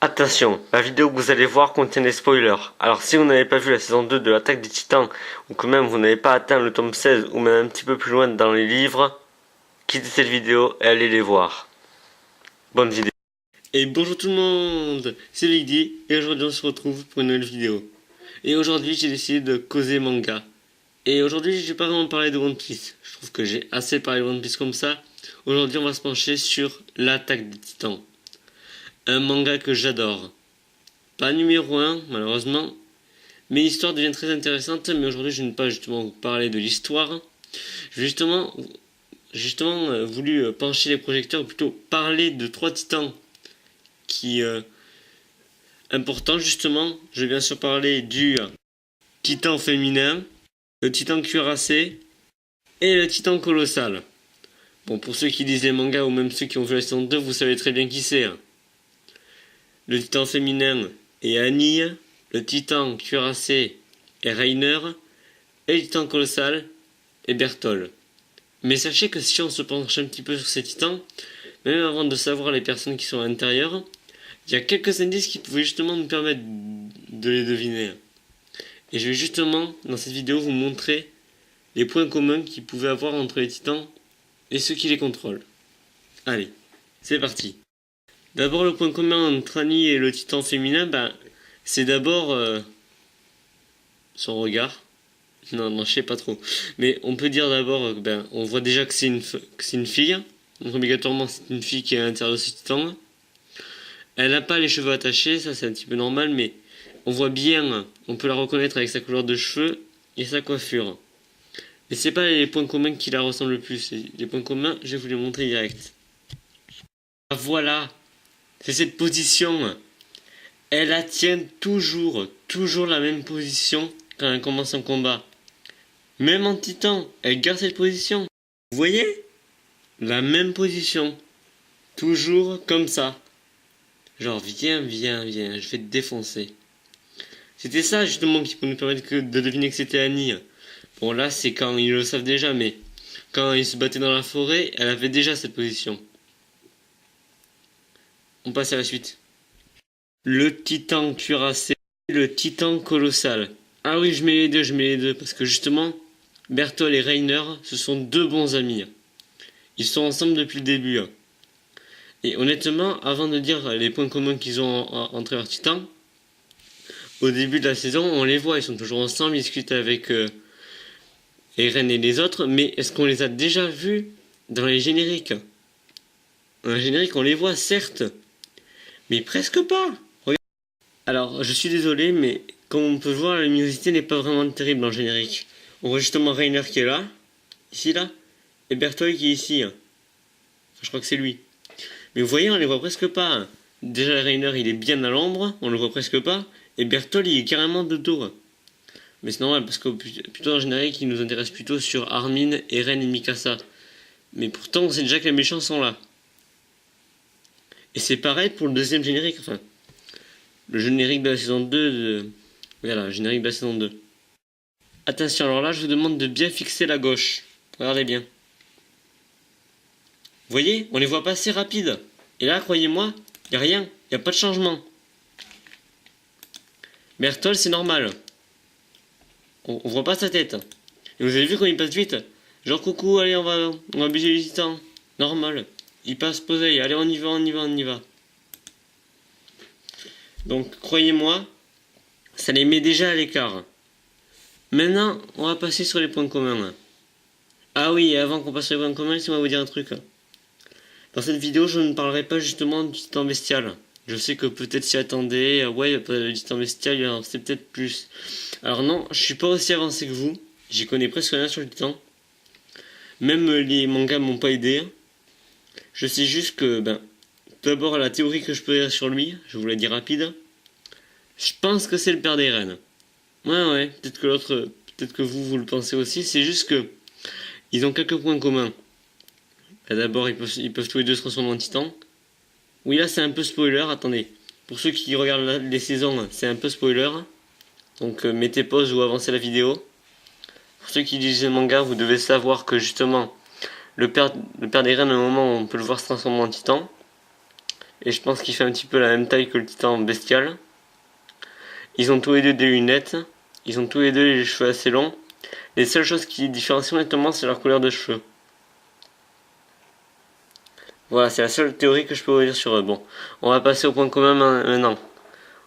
Attention, la vidéo que vous allez voir contient des spoilers. Alors si vous n'avez pas vu la saison 2 de l'Attaque des Titans, ou que même vous n'avez pas atteint le tome 16, ou même un petit peu plus loin dans les livres, quittez cette vidéo et allez les voir. Bonne vidéo. Et bonjour tout le monde, c'est Vigdy, et aujourd'hui on se retrouve pour une nouvelle vidéo. Et aujourd'hui j'ai décidé de causer manga. Et aujourd'hui je vais pas vraiment parler de One Piece, je trouve que j'ai assez parlé de One Piece comme ça. Aujourd'hui on va se pencher sur l'Attaque des Titans. Un manga que j'adore. Pas numéro 1, malheureusement. Mais l'histoire devient très intéressante, mais aujourd'hui je ne vais pas justement vous parler de l'histoire. J'ai justement voulu pencher les projecteurs, ou plutôt parler de 3 titans qui... importants justement. Je vais bien sûr parler du titan féminin, le titan cuirassé et le titan colossal. Bon, pour ceux qui lisent les mangas ou même ceux qui ont vu la saison 2, vous savez très bien qui c'est. Le titan féminin est Annie, le titan cuirassé est Reiner, et le titan colossal est Bertholdt. Mais sachez que si on se penche un petit peu sur ces titans, même avant de savoir les personnes qui sont à l'intérieur, il y a quelques indices qui pouvaient justement nous permettre de les deviner. Et je vais justement, dans cette vidéo, vous montrer les points communs qu'ils pouvaient avoir entre les titans et ceux qui les contrôlent. Allez, c'est parti. D'abord, le point commun entre Annie et le titan féminin, c'est d'abord son regard. Non, je sais pas trop. Mais on peut dire d'abord, on voit déjà que c'est une fille. Donc obligatoirement, c'est une fille qui est à l'intérieur de ce titan. Elle n'a pas les cheveux attachés, ça c'est un petit peu normal, mais on voit bien, on peut la reconnaître avec sa couleur de cheveux et sa coiffure. Mais c'est pas les points communs qui la ressemblent le plus. Les points communs, je vais vous les montrer direct. Voilà, c'est cette position. Elle la tient toujours la même position quand elle commence un combat. Même en titan, elle garde cette position. Vous voyez? La même position. Toujours comme ça. Genre, viens, je vais te défoncer. C'était ça justement qui peut nous permettre de deviner que c'était Annie. Bon là, c'est quand ils le savent déjà, mais quand ils se battaient dans la forêt, elle avait déjà cette position. On passe à la suite. Le titan cuirassé et le titan colossal. Ah oui, je mets les deux, parce que justement, Bertholdt et Reiner, ce sont deux bons amis. Ils sont ensemble depuis le début. Et honnêtement, avant de dire les points communs qu'ils ont entre leurs titans, au début de la saison, on les voit, ils sont toujours ensemble, ils discutent avec Eren et les autres, mais est-ce qu'on les a déjà vus dans les génériques? Dans les génériques, on les voit, certes, mais presque pas. Regarde. Alors, je suis désolé, mais comme on peut le voir, la luminosité n'est pas vraiment terrible dans le générique. On voit justement Reiner qui est là, ici là, et Bertholdt qui est ici. Enfin, je crois que c'est lui. Mais vous voyez, on les voit presque pas. Déjà, Reiner, il est bien à l'ombre, on le voit presque pas, et Bertholdt, il est carrément de dos. Mais c'est normal, parce que plutôt en générique, il nous intéresse plutôt sur Armin, Eren et Mikasa. Mais pourtant, on sait déjà que les méchants sont là. Et c'est pareil pour le deuxième générique, enfin, le générique de la saison 2 Voilà, le générique de la saison 2. Attention, alors là, je vous demande de bien fixer la gauche. Regardez bien. Vous voyez, on les voit pas assez rapides. Et là, croyez-moi, il n'y a rien, il n'y a pas de changement. Bertholdt, c'est normal. On voit pas sa tête. Et vous avez vu quand il passe vite? Genre, coucou, allez, on va abuser les titans. Normal. Il passe posé, allez, on y va. Donc, croyez-moi, ça les met déjà à l'écart. Maintenant, on va passer sur les points communs. Ah oui, et avant qu'on passe sur les points communs, laissez-moi vous dire un truc. Dans cette vidéo, je ne parlerai pas justement du titan bestial. Je sais que peut-être s'y attendez, ouais, le titan bestial, c'est peut-être plus. Alors non, je suis pas aussi avancé que vous. J'y connais presque rien sur le titan. Même les mangas m'ont pas aidé. Je sais juste que, d'abord la théorie que je peux dire sur lui, je vous la dis rapide. Je pense que c'est le père d'Eren. Ouais, peut-être que vous le pensez aussi. C'est juste que ils ont quelques points communs. D'abord, ils peuvent tous les deux se transformer en titan. Oui, là, c'est un peu spoiler. Attendez. Pour ceux qui regardent les saisons, c'est un peu spoiler. Donc, mettez pause ou avancez la vidéo. Pour ceux qui lisent le manga, vous devez savoir que justement, le père d'Eren, à un moment, on peut le voir se transformer en titan. Et je pense qu'il fait un petit peu la même taille que le titan bestial. Ils ont tous les deux des lunettes. Ils ont tous les deux les cheveux assez longs. Les seules choses qui les différencient nettement, c'est leur couleur de cheveux. Voilà, c'est la seule théorie que je peux vous dire sur eux. Bon, on va passer au point commun maintenant.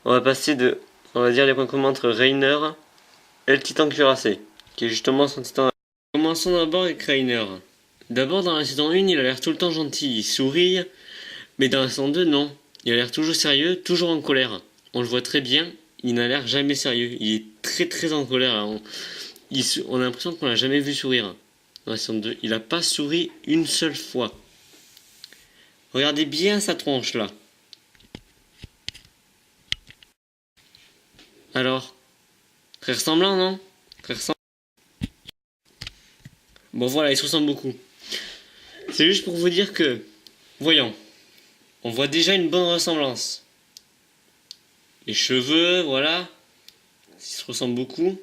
On va dire les points communs entre Reiner et le titan cuirassé, qui est justement son titan. Commençons d'abord avec Reiner. D'abord, dans la saison 1, il a l'air tout le temps gentil, il sourit, mais dans la saison 2, non. Il a l'air toujours sérieux, toujours en colère. On le voit très bien, il n'a l'air jamais sérieux. Il est très très en colère. On a l'impression qu'on l'a jamais vu sourire. Dans la saison 2, il n'a pas souri une seule fois. Regardez bien sa tronche là. Alors, très ressemblant, non? Très ressemblant. Bon voilà, ils se ressemblent beaucoup. C'est juste pour vous dire que, voyons, on voit déjà une bonne ressemblance. Les cheveux, voilà, ils se ressemblent beaucoup.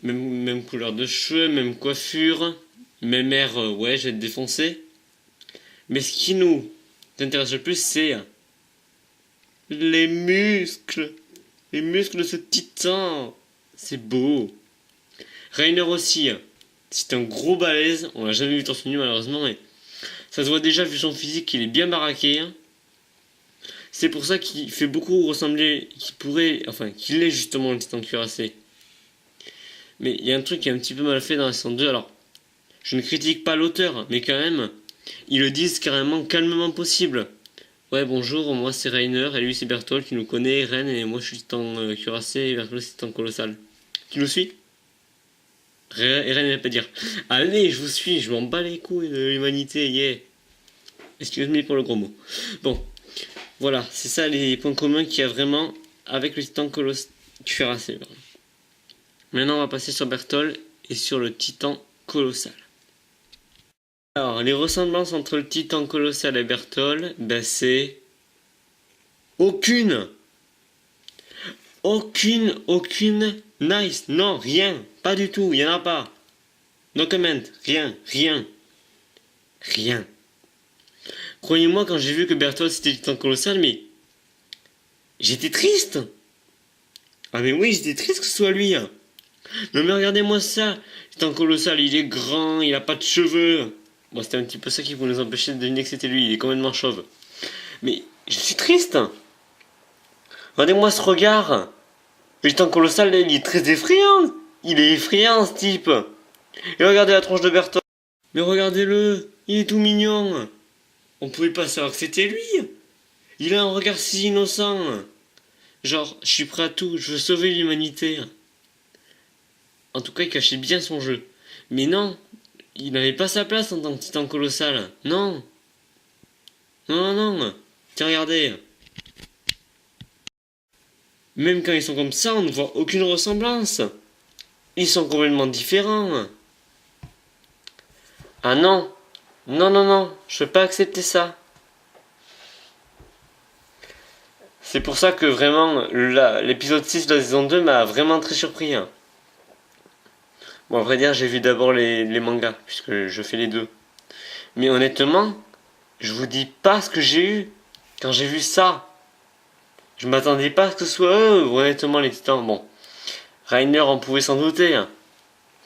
Même couleur de cheveux, même coiffure, même air, ouais, je vais te défoncer. Mais ce qui nous intéresse le plus, c'est les muscles. Les muscles de ce titan. C'est beau. Reiner aussi. C'est un gros balèze. On l'a jamais vu torse nu malheureusement. Mais ça se voit déjà vu son physique qu'il est bien baraqué. C'est pour ça qu'il fait beaucoup ressembler. Qu'il est justement le titan cuirassé. Mais il y a un truc qui est un petit peu mal fait dans la saison 2. Alors, je ne critique pas l'auteur, mais quand même, ils le disent carrément calmement possible. Ouais, bonjour, moi c'est Reiner, et lui c'est Berthold, qui nous connaît, Ren, et moi je suis titan cuirassé, et Berthold c'est titan colossal. Tu nous suis? Et Ren il va pas dire allez, je vous suis, je m'en bats les couilles de l'humanité, yeah. Excuse-moi pour le gros mot. Bon, voilà, c'est ça les points communs qu'il y a vraiment avec le titan cuirassé. Maintenant on va passer sur Berthold et sur le titan colossal. Alors, les ressemblances entre le titan colossal et Berthold, ben c'est... Aucune. Nice. Non, rien. Pas du tout, il n'y en a pas. No comment. Rien. Croyez-moi, quand j'ai vu que Berthold c'était le titan colossal, mais... J'étais triste. Ah mais oui, j'étais triste que ce soit lui. Non mais regardez-moi ça. Le titan colossal, il est grand, il a pas de cheveux. Bon, c'était un petit peu ça qui voulait nous empêcher de deviner que c'était lui, il est complètement chauve. Mais je suis triste. Regardez-moi ce regard. Le titan colossal, il est très effrayant. Il est effrayant, ce type. Et regardez la tronche de Berthold. Mais regardez-le, il est tout mignon. On pouvait pas savoir que c'était lui. Il a un regard si innocent. Genre, je suis prêt à tout, je veux sauver l'humanité. En tout cas, il cachait bien son jeu. Mais non, il n'avait pas sa place en tant que titan colossal. Non. Non. Tiens, regardez. Même quand ils sont comme ça, on ne voit aucune ressemblance. Ils sont complètement différents. Ah non. Non. Je peux pas accepter ça. C'est pour ça que vraiment, l'épisode 6 de la saison 2 m'a vraiment très surpris. Bon, à vrai dire, j'ai vu d'abord les mangas, puisque je fais les deux. Mais honnêtement, je vous dis pas ce que j'ai eu quand j'ai vu ça. Je m'attendais pas à ce que ce soit eux, honnêtement, les titans. Bon, Reiner, on pouvait s'en douter.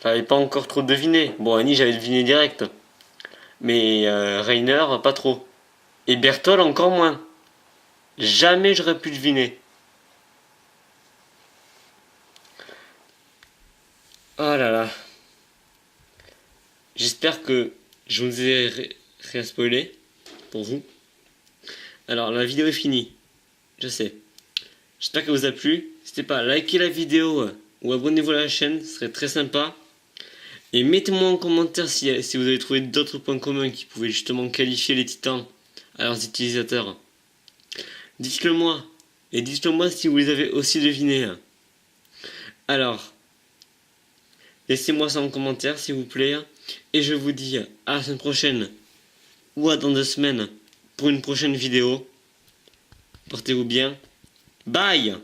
J'avais pas encore trop deviné. Bon, Annie, j'avais deviné direct. Mais Reiner, pas trop. Et Berthold, encore moins. Jamais j'aurais pu deviner. Oh là là. J'espère que je vous ai rien spoilé pour vous. Alors, la vidéo est finie. Je sais. J'espère qu'elle vous a plu. N'hésitez pas à liker la vidéo ou abonnez-vous à la chaîne, ce serait très sympa. Et mettez-moi en commentaire si vous avez trouvé d'autres points communs qui pouvaient justement qualifier les titans à leurs utilisateurs. Dites-le moi. Et dites-le moi si vous les avez aussi devinés. Alors, laissez-moi ça en commentaire s'il vous plaît. Et je vous dis à la semaine prochaine ou à dans 2 semaines pour une prochaine vidéo. Portez-vous bien. Bye!